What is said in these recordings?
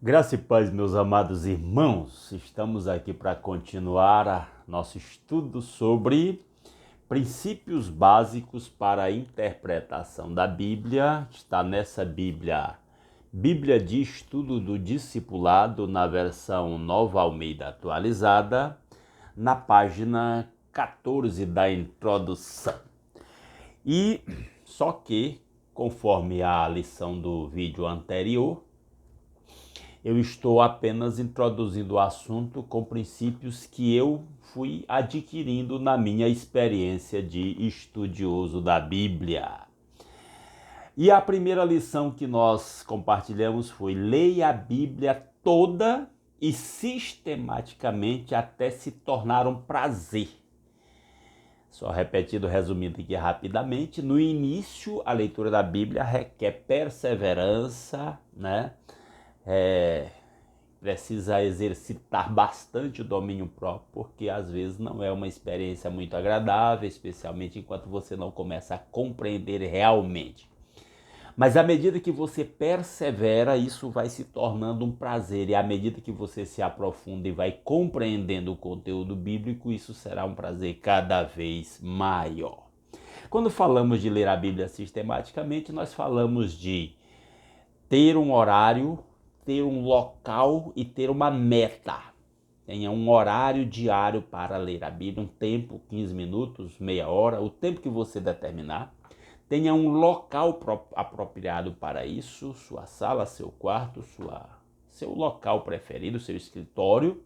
Graça e paz, meus amados irmãos, estamos aqui para continuar nosso estudo sobre princípios básicos para a interpretação da Bíblia. Está nessa Bíblia, Bíblia de Estudo do Discipulado, na versão Nova Almeida Atualizada, na página 14 da introdução. E só que, conforme a lição do vídeo anterior, eu estou apenas introduzindo o assunto com princípios que eu fui adquirindo na minha experiência de estudioso da Bíblia. E a primeira lição que nós compartilhamos foi: leia a Bíblia toda e sistematicamente até se tornar um prazer. Só repetindo, resumindo aqui rapidamente, no início a leitura da Bíblia requer perseverança, né? Precisa exercitar bastante o domínio próprio, porque às vezes não é uma experiência muito agradável, especialmente enquanto você não começa a compreender realmente. Mas à medida que você persevera, isso vai se tornando um prazer, e à medida que você se aprofunda e vai compreendendo o conteúdo bíblico, isso será um prazer cada vez maior. Quando falamos de ler a Bíblia sistematicamente, nós falamos de ter um horário, ter um local e ter uma meta. Tenha um horário diário para ler a Bíblia, um tempo, 15 minutos, meia hora, o tempo que você determinar. Tenha um local apropriado para isso, sua sala, seu quarto, seu local preferido, seu escritório.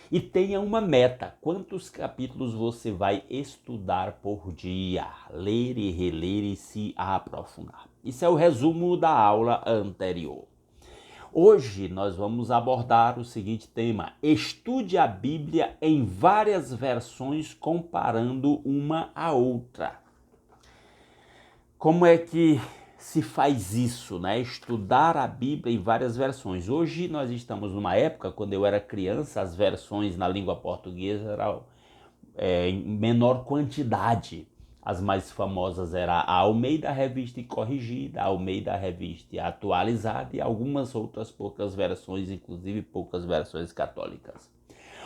E tenha uma meta: quantos capítulos você vai estudar por dia, ler e reler e se aprofundar. Isso é o resumo da aula anterior. Hoje nós vamos abordar o seguinte tema: estude a Bíblia em várias versões comparando uma à outra. Como é que se faz isso, né? Estudar a Bíblia em várias versões. Hoje nós estamos numa época, quando eu era criança, as versões na língua portuguesa eram em menor quantidade. As mais famosas eram a Almeida Revista e Corrigida, a Almeida Revista e Atualizada e algumas outras poucas versões, inclusive poucas versões católicas.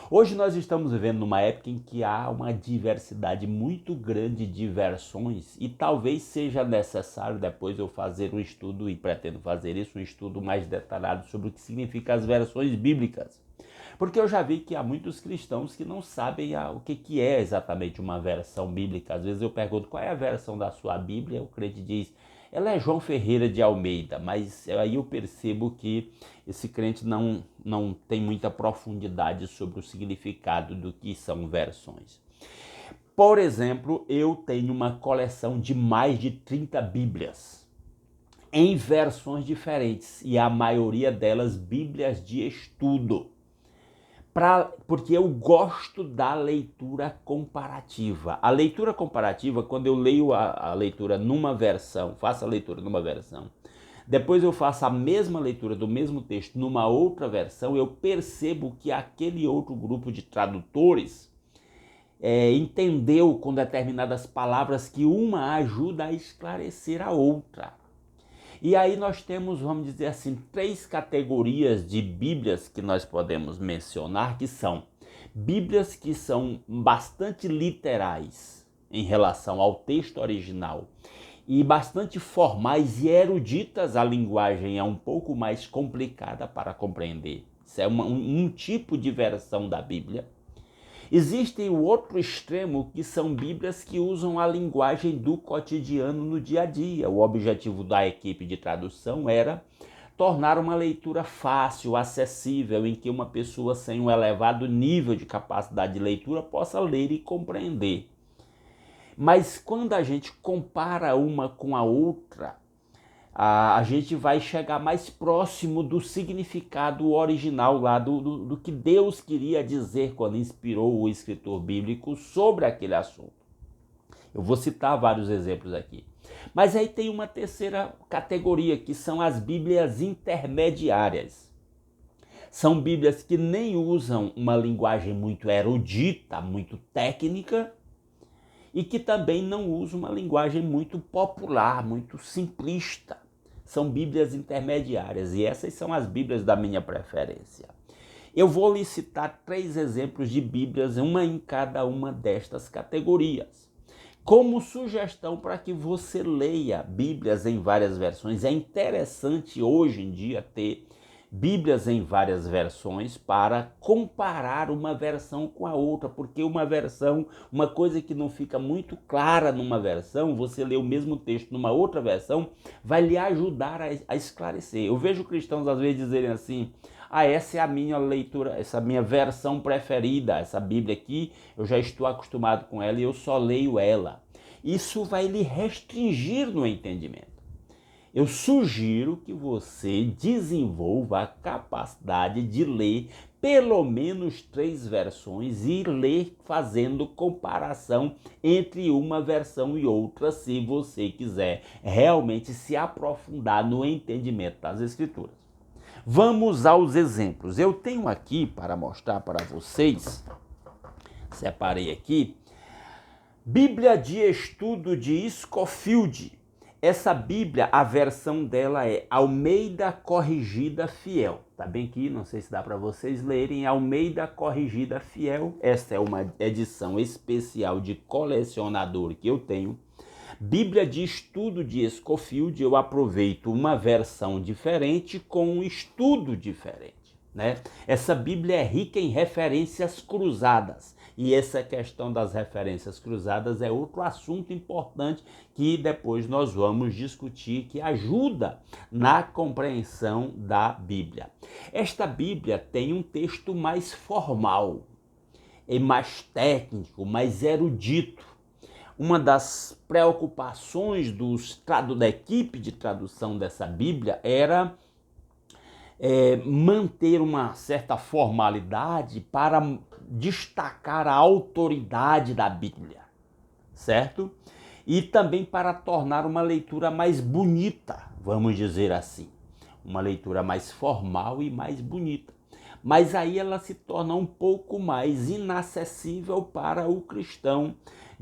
Hoje nós estamos vivendo numa época em que há uma diversidade muito grande de versões e talvez seja necessário depois eu fazer um estudo, e pretendo fazer isso, um estudo mais detalhado sobre o que significa as versões bíblicas. Porque eu já vi que há muitos cristãos que não sabem o que é exatamente uma versão bíblica. Às vezes eu pergunto: qual é a versão da sua Bíblia? O crente diz: ela é João Ferreira de Almeida. Mas aí eu percebo que esse crente não tem muita profundidade sobre o significado do que são versões. Por exemplo, eu tenho uma coleção de mais de 30 Bíblias em versões diferentes, e a maioria delas Bíblias de estudo. Porque eu gosto da leitura comparativa. A leitura comparativa, quando eu leio a leitura numa versão, faço a leitura numa versão, depois eu faço a mesma leitura do mesmo texto numa outra versão, eu percebo que aquele outro grupo de tradutores entendeu com determinadas palavras que uma ajuda a esclarecer a outra. E aí nós temos, vamos dizer assim, 3 categorias de Bíblias que nós podemos mencionar, que são Bíblias que são bastante literais em relação ao texto original e bastante formais e eruditas. A linguagem é um pouco mais complicada para compreender. Isso é um tipo de versão da Bíblia. Existe o outro extremo, que são Bíblias que usam a linguagem do cotidiano no dia a dia. O objetivo da equipe de tradução era tornar uma leitura fácil, acessível, em que uma pessoa sem um elevado nível de capacidade de leitura possa ler e compreender. Mas quando a gente compara uma com a outra, a gente vai chegar mais próximo do significado original lá do que Deus queria dizer quando inspirou o escritor bíblico sobre aquele assunto. Eu vou citar vários exemplos aqui. Mas aí tem uma terceira categoria, que são as Bíblias intermediárias. São Bíblias que nem usam uma linguagem muito erudita, muito técnica, e que também não usam uma linguagem muito popular, muito simplista. são Bíblias intermediárias e essas são as Bíblias da minha preferência. Eu vou lhe citar 3 exemplos de Bíblias, uma em cada uma destas categorias, como sugestão para que você leia Bíblias em várias versões. É interessante hoje em dia ter Bíblias em várias versões para comparar uma versão com a outra, porque uma coisa que não fica muito clara numa versão, você lê o mesmo texto numa outra versão, vai lhe ajudar a esclarecer. Eu vejo cristãos às vezes dizerem assim: essa é a minha leitura, essa é a minha versão preferida, essa Bíblia aqui, eu já estou acostumado com ela e eu só leio ela. Isso vai lhe restringir no entendimento. Eu sugiro que você desenvolva a capacidade de ler pelo menos 3 versões e ler fazendo comparação entre uma versão e outra, se você quiser realmente se aprofundar no entendimento das Escrituras. Vamos aos exemplos. Eu tenho aqui para mostrar para vocês, separei aqui, Bíblia de Estudo de Scofield. Essa Bíblia, a versão dela é Almeida Corrigida Fiel. Tá bem aqui, não sei se dá para vocês lerem, Almeida Corrigida Fiel. Esta é uma edição especial de colecionador que eu tenho. Bíblia de Estudo de Scofield, eu aproveito uma versão diferente com um estudo diferente, né? Essa Bíblia é rica em referências cruzadas. E essa questão das referências cruzadas é outro assunto importante que depois nós vamos discutir, que ajuda na compreensão da Bíblia. Esta Bíblia tem um texto mais formal, e mais técnico, mais erudito. Uma das preocupações da equipe de tradução dessa Bíblia era manter uma certa formalidade para destacar a autoridade da Bíblia, certo? E também para tornar uma leitura mais bonita, vamos dizer assim. Uma leitura mais formal e mais bonita. Mas aí ela se torna um pouco mais inacessível para o cristão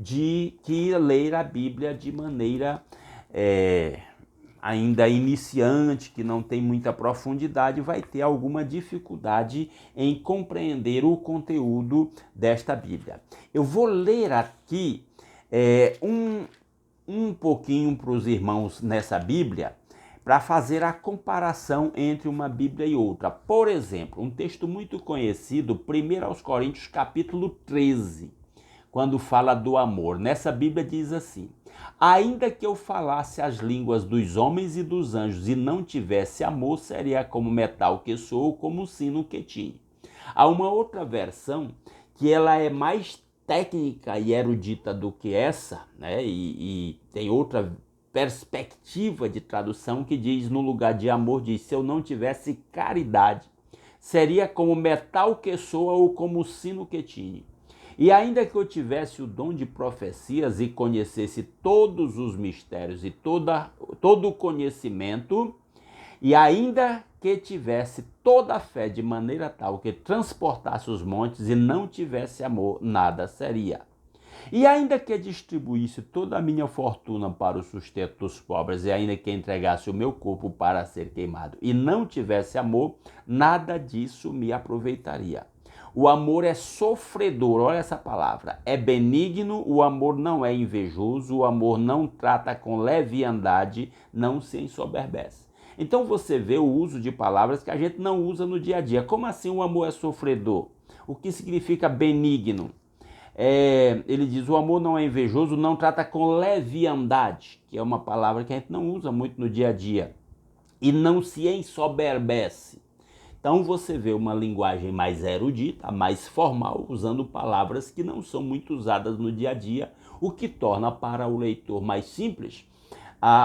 que ler a Bíblia de maneira ainda iniciante, que não tem muita profundidade, vai ter alguma dificuldade em compreender o conteúdo desta Bíblia. Eu vou ler aqui um pouquinho para os irmãos nessa Bíblia, para fazer a comparação entre uma Bíblia e outra. Por exemplo, um texto muito conhecido, 1 aos Coríntios, capítulo 13, quando fala do amor. Nessa Bíblia diz assim: ainda que eu falasse as línguas dos homens e dos anjos e não tivesse amor, seria como metal que soa ou como sino que tine. Há uma outra versão que ela é mais técnica e erudita do que essa, né? E tem outra perspectiva de tradução que diz, no lugar de amor, diz: se eu não tivesse caridade, seria como metal que soa ou como sino que tine. E ainda que eu tivesse o dom de profecias e conhecesse todos os mistérios e todo o conhecimento, e ainda que tivesse toda a fé de maneira tal que transportasse os montes e não tivesse amor, nada seria. E ainda que distribuísse toda a minha fortuna para o sustento dos pobres, e ainda que entregasse o meu corpo para ser queimado e não tivesse amor, nada disso me aproveitaria. O amor é sofredor, olha essa palavra, é benigno, o amor não é invejoso, o amor não trata com leviandade, não se ensoberbece. Então você vê o uso de palavras que a gente não usa no dia a dia. Como assim o amor é sofredor? O que significa benigno? Ele diz: o amor não é invejoso, não trata com leviandade, que é uma palavra que a gente não usa muito no dia a dia, e não se ensoberbece. Então você vê uma linguagem mais erudita, mais formal, usando palavras que não são muito usadas no dia a dia, o que torna para o leitor mais simples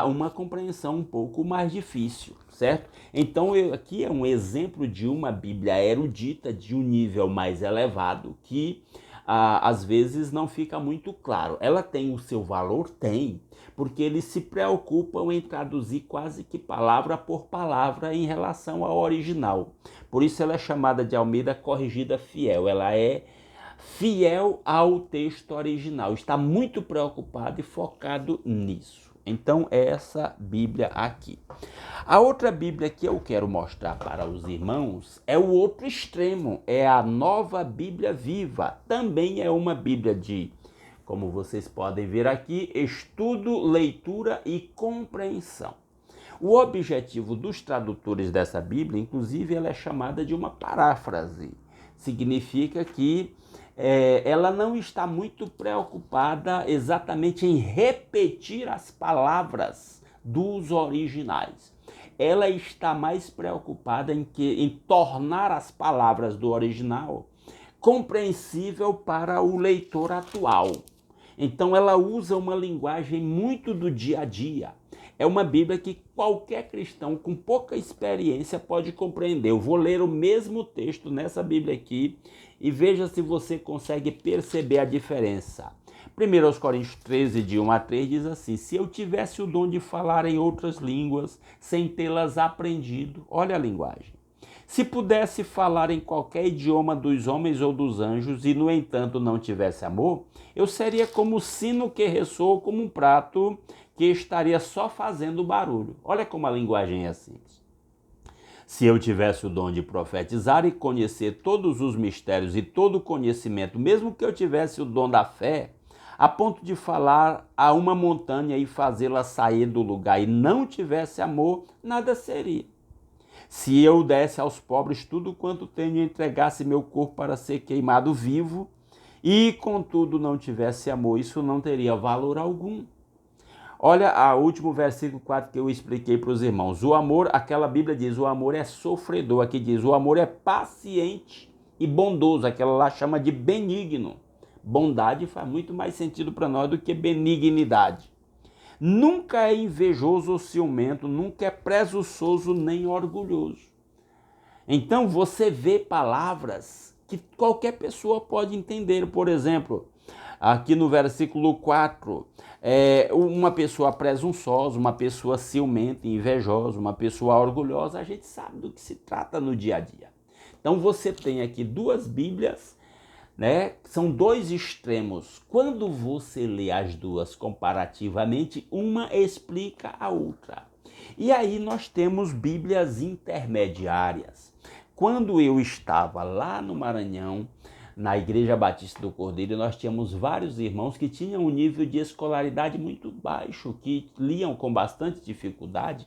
uma compreensão um pouco mais difícil, certo? Então aqui é um exemplo de uma Bíblia erudita de um nível mais elevado que às vezes não fica muito claro. Ela tem o seu valor? Tem, porque eles se preocupam em traduzir quase que palavra por palavra em relação ao original. Por isso ela é chamada de Almeida Corrigida Fiel. Ela é fiel ao texto original, está muito preocupado e focado nisso. Então, é essa Bíblia aqui. A outra Bíblia que eu quero mostrar para os irmãos é o outro extremo, é a Nova Bíblia Viva. Também é uma Bíblia de, como vocês podem ver aqui, estudo, leitura e compreensão. O objetivo dos tradutores dessa Bíblia, inclusive, ela é chamada de uma paráfrase. Significa que ela não está muito preocupada exatamente em repetir as palavras dos originais. Ela está mais preocupada em tornar as palavras do original compreensível para o leitor atual. Então ela usa uma linguagem muito do dia a dia. É uma Bíblia que qualquer cristão com pouca experiência pode compreender. Eu vou ler o mesmo texto nessa Bíblia aqui e veja se você consegue perceber a diferença. 1 Coríntios 13, de 1 a 3, diz assim: se eu tivesse o dom de falar em outras línguas sem tê-las aprendido, olha a linguagem. Se pudesse falar em qualquer idioma dos homens ou dos anjos e, no entanto, não tivesse amor, eu seria como o sino que ressoa, como um prato que estaria só fazendo barulho. Olha como a linguagem é simples. Se eu tivesse o dom de profetizar e conhecer todos os mistérios e todo o conhecimento, mesmo que eu tivesse o dom da fé, a ponto de falar a uma montanha e fazê-la sair do lugar e não tivesse amor, nada seria. Se eu desse aos pobres tudo quanto tenho e entregasse meu corpo para ser queimado vivo e, contudo, não tivesse amor, isso não teria valor algum. Olha o último versículo 4 que eu expliquei para os irmãos. O amor, aquela Bíblia diz, o amor é sofredor. Aqui diz, o amor é paciente e bondoso. Aquela lá chama de benigno. Bondade faz muito mais sentido para nós do que benignidade. Nunca é invejoso ou ciumento, nunca é presunçoso nem orgulhoso. Então você vê palavras que qualquer pessoa pode entender. Por exemplo, aqui no versículo 4, uma pessoa presunçosa, uma pessoa ciumenta, invejosa, uma pessoa orgulhosa, a gente sabe do que se trata no dia a dia. Então você tem aqui duas Bíblias, né? São dois extremos. Quando você lê as duas comparativamente, uma explica a outra. E aí nós temos Bíblias intermediárias. Quando eu estava lá no Maranhão, na Igreja Batista do Cordeiro, nós tínhamos vários irmãos que tinham um nível de escolaridade muito baixo, que liam com bastante dificuldade.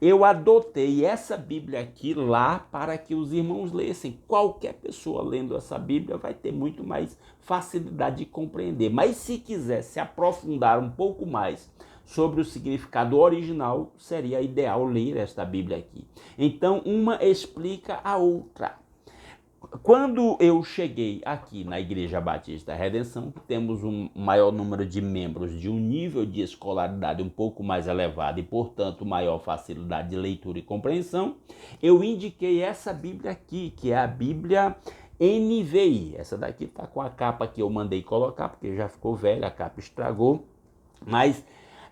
Eu adotei essa Bíblia aqui lá para que os irmãos lessem. Qualquer pessoa lendo essa Bíblia vai ter muito mais facilidade de compreender. Mas se quiser se aprofundar um pouco mais sobre o significado original, seria ideal ler esta Bíblia aqui. Então, uma explica a outra. Quando eu cheguei aqui na Igreja Batista Redenção, que temos um maior número de membros de um nível de escolaridade um pouco mais elevado e, portanto, maior facilidade de leitura e compreensão, eu indiquei essa Bíblia aqui, que é a Bíblia NVI. Essa daqui está com a capa que eu mandei colocar, porque já ficou velha, a capa estragou, mas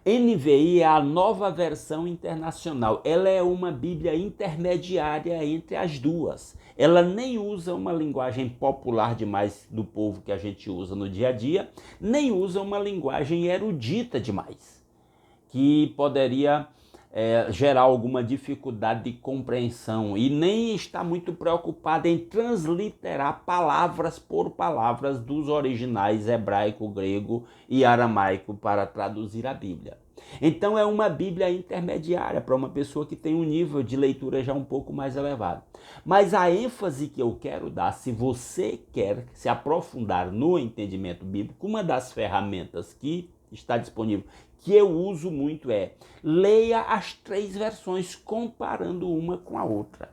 NVI é a Nova Versão Internacional. Ela é uma Bíblia intermediária entre as duas. Ela nem usa uma linguagem popular demais do povo que a gente usa no dia a dia, nem usa uma linguagem erudita demais, que poderia gerar alguma dificuldade de compreensão, e nem está muito preocupada em transliterar palavras por palavras dos originais hebraico, grego e aramaico para traduzir a Bíblia. Então é uma Bíblia intermediária para uma pessoa que tem um nível de leitura já um pouco mais elevado. Mas a ênfase que eu quero dar, se você quer se aprofundar no entendimento bíblico, uma das ferramentas que está disponível, que eu uso muito, é leia as três versões comparando uma com a outra.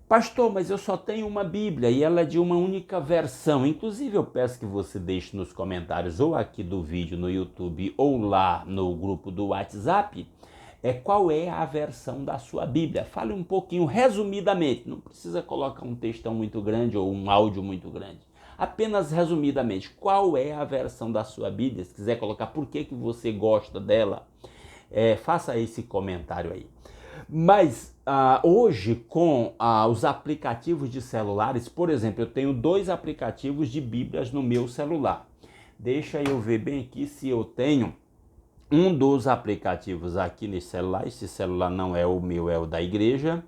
Pastor, mas eu só tenho uma Bíblia e ela é de uma única versão. Inclusive, eu peço que você deixe nos comentários, ou aqui do vídeo no YouTube, ou lá no grupo do WhatsApp, qual é a versão da sua Bíblia. Fale um pouquinho, resumidamente. Não precisa colocar um textão muito grande ou um áudio muito grande. Apenas resumidamente, qual é a versão da sua Bíblia? Se quiser colocar por que você gosta dela, faça esse comentário aí. Mas hoje, com os aplicativos de celulares, por exemplo, eu tenho 2 aplicativos de Bíblias no meu celular. Deixa eu ver bem aqui se eu tenho um dos aplicativos aqui nesse celular, esse celular não é o meu, é o da igreja,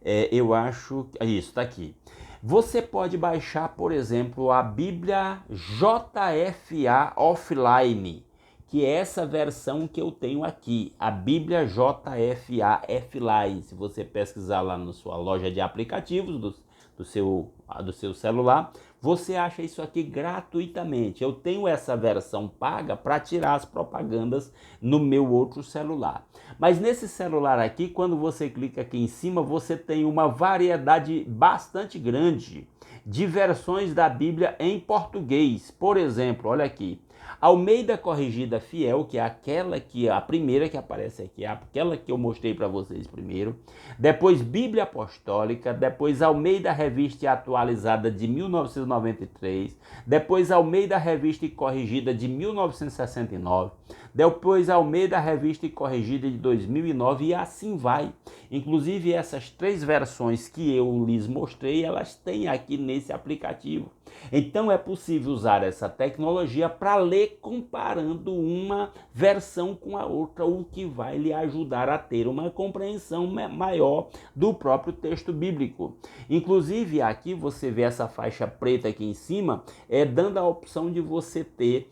eu acho, isso está aqui. Você pode baixar, por exemplo, a Bíblia JFA Offline, que é essa versão que eu tenho aqui, a Bíblia JFA Offline. Se você pesquisar lá na sua loja de aplicativos do seu celular, você acha isso aqui gratuitamente. Eu tenho essa versão paga para tirar as propagandas no meu outro celular. Mas nesse celular aqui, quando você clica aqui em cima, você tem uma variedade bastante grande de versões da Bíblia em português. Por exemplo, olha aqui, Almeida Corrigida Fiel, que é aquela que a primeira que aparece aqui, aquela que eu mostrei para vocês primeiro. Depois Bíblia Apostólica, depois Almeida Revista Atualizada de 1993, depois Almeida Revista e Corrigida de 1969, depois Almeida Revista e Corrigida de 2009 e assim vai. Inclusive essas três versões que eu lhes mostrei, elas têm aqui nesse aplicativo. Então é possível usar essa tecnologia para ler comparando uma versão com a outra, o que vai lhe ajudar a ter uma compreensão maior do próprio texto bíblico. Inclusive aqui você vê essa faixa preta aqui em cima, dando a opção de você ter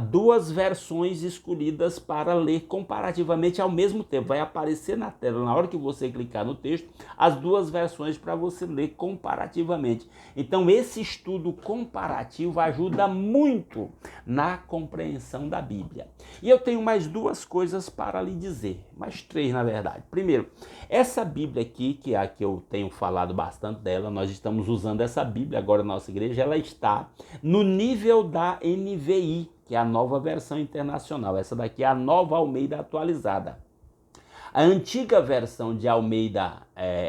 duas versões escolhidas para ler comparativamente ao mesmo tempo. Vai aparecer na tela, na hora que você clicar no texto, as duas versões para você ler comparativamente. Então esse estudo comparativo ajuda muito na compreensão da Bíblia. E eu tenho mais duas coisas para lhe dizer, mais três na verdade. Primeiro, essa Bíblia aqui, que é a que eu tenho falado bastante dela, nós estamos usando essa Bíblia agora na nossa igreja, ela está no nível da NVI, que é a nova versão internacional. Essa daqui é a nova Almeida atualizada. A antiga versão de Almeida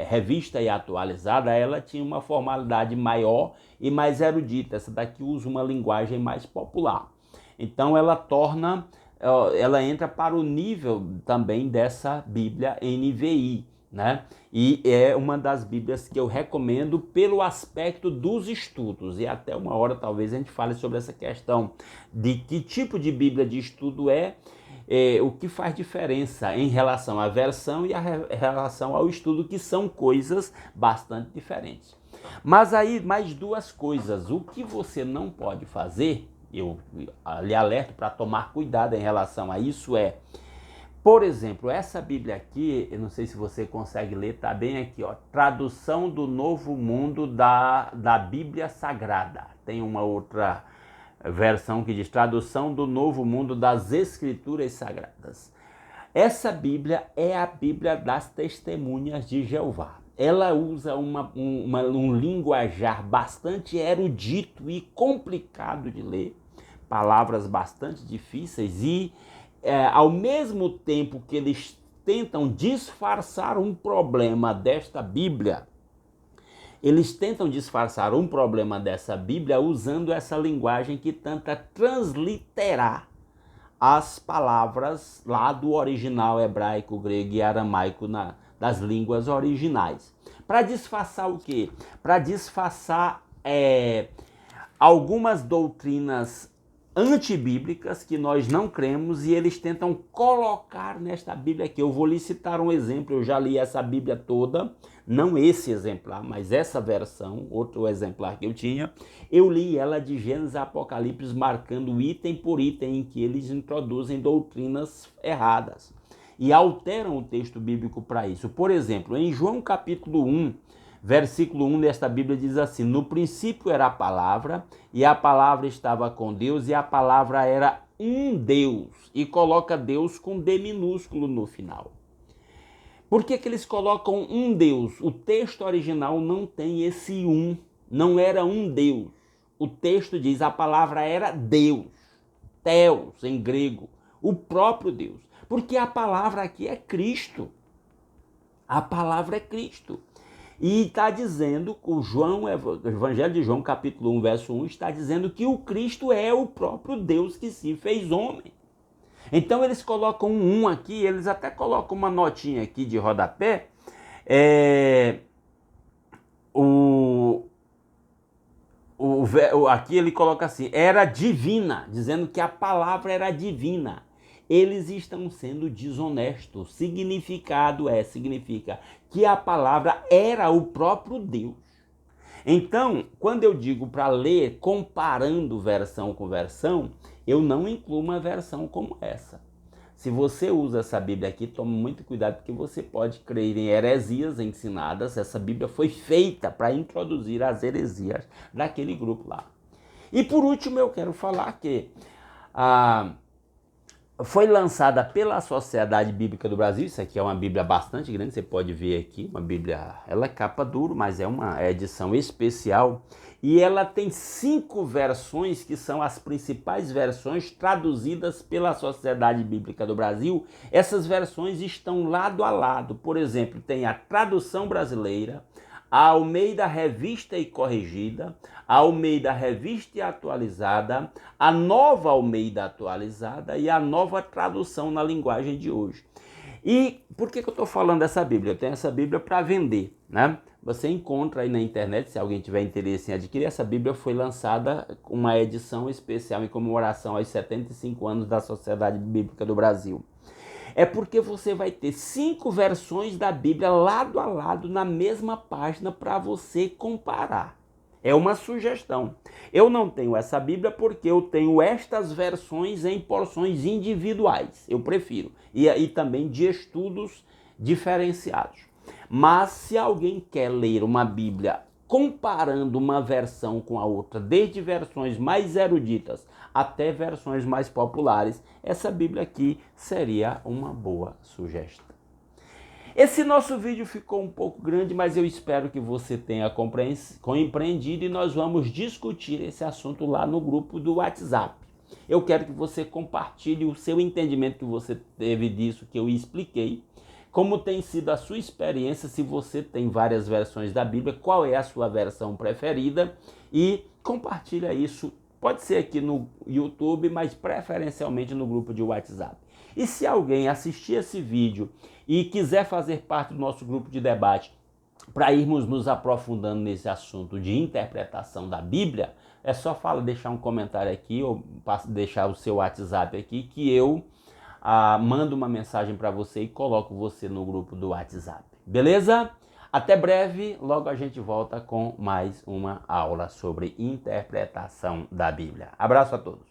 Revista e Atualizada, ela tinha uma formalidade maior e mais erudita. Essa daqui usa uma linguagem mais popular. Então ela entra para o nível também dessa Bíblia NVI, né? E é uma das Bíblias que eu recomendo pelo aspecto dos estudos. E até uma hora talvez a gente fale sobre essa questão de que tipo de Bíblia de estudo o que faz diferença em relação à versão e em relação ao estudo, que são coisas bastante diferentes. Mas aí, mais duas coisas. O que você não pode fazer, eu lhe alerto para tomar cuidado em relação a isso, por exemplo, essa Bíblia aqui, eu não sei se você consegue ler, tá bem aqui, ó, Tradução do Novo Mundo da Bíblia Sagrada. Tem uma outra versão que diz Tradução do Novo Mundo das Escrituras Sagradas. Essa Bíblia é a Bíblia das Testemunhas de Jeová. Ela usa um linguajar bastante erudito e complicado de ler, palavras bastante difíceis e, ao mesmo tempo que eles tentam disfarçar um problema desta Bíblia, eles tentam disfarçar um problema dessa Bíblia usando essa linguagem que tenta transliterar as palavras lá do original hebraico, grego e aramaico das línguas originais. Para disfarçar o quê? Para disfarçar algumas doutrinas antibíblicas que nós não cremos e eles tentam colocar nesta Bíblia aqui. Eu vou lhe citar um exemplo, eu já li essa Bíblia toda, não esse exemplar, mas essa versão, outro exemplar que eu tinha, eu li ela de Gênesis a Apocalipse, marcando item por item em que eles introduzem doutrinas erradas e alteram o texto bíblico para isso. Por exemplo, em João capítulo 1, versículo 1 desta Bíblia diz assim: no princípio era a palavra, e a palavra estava com Deus, e a palavra era um Deus. E coloca Deus com D minúsculo no final. Por que eles colocam um Deus? O texto original não tem esse um, não era um Deus. O texto diz a palavra era Deus, Theos em grego, o próprio Deus. Porque a palavra aqui é Cristo. A palavra é Cristo. E está dizendo, o Evangelho de João, capítulo 1, verso 1, está dizendo que o Cristo é o próprio Deus que se fez homem. Então eles colocam um aqui, eles até colocam uma notinha aqui de rodapé. Aqui ele coloca assim, era divina, dizendo que a palavra era divina. eles estão sendo desonestos. Significa que a palavra era o próprio Deus. Então, quando eu digo para ler comparando versão com versão, eu não incluo uma versão como essa. Se você usa essa Bíblia aqui, tome muito cuidado, porque você pode crer em heresias ensinadas. Essa Bíblia foi feita para introduzir as heresias daquele grupo lá. E por último, eu quero falar que foi lançada pela Sociedade Bíblica do Brasil. Isso aqui é uma Bíblia bastante grande, você pode ver aqui, uma Bíblia, ela é capa dura, mas é uma edição especial. E ela tem 5 versões, que são as principais versões traduzidas pela Sociedade Bíblica do Brasil. Essas versões estão lado a lado. Por exemplo, tem a tradução brasileira, a Almeida Revista e Corrigida, a Almeida Revista e Atualizada, a Nova Almeida Atualizada e a Nova Tradução na Linguagem de Hoje. E por que eu estou falando dessa Bíblia? Eu tenho essa Bíblia para vender, né? Você encontra aí na internet, se alguém tiver interesse em adquirir. Essa Bíblia foi lançada uma edição especial em comemoração aos 75 anos da Sociedade Bíblica do Brasil. É porque você vai ter 5 versões da Bíblia lado a lado na mesma página para você comparar. É uma sugestão. Eu não tenho essa Bíblia porque eu tenho estas versões em porções individuais. Eu prefiro. E também de estudos diferenciados. Mas se alguém quer ler uma Bíblia comparando uma versão com a outra, desde versões mais eruditas até versões mais populares, essa Bíblia aqui seria uma boa sugestão. Esse nosso vídeo ficou um pouco grande, mas eu espero que você tenha compreendido, e nós vamos discutir esse assunto lá no grupo do WhatsApp. Eu quero que você compartilhe o seu entendimento que você teve disso que eu expliquei. Como tem sido a sua experiência, se você tem várias versões da Bíblia, qual é a sua versão preferida, e compartilha isso, pode ser aqui no YouTube, mas preferencialmente no grupo de WhatsApp. E se alguém assistir esse vídeo e quiser fazer parte do nosso grupo de debate, para irmos nos aprofundando nesse assunto de interpretação da Bíblia, é só deixar um comentário aqui, ou deixar o seu WhatsApp aqui, que eu mando uma mensagem para você e coloco você no grupo do WhatsApp. Beleza? Até breve, logo a gente volta com mais uma aula sobre interpretação da Bíblia. Abraço a todos.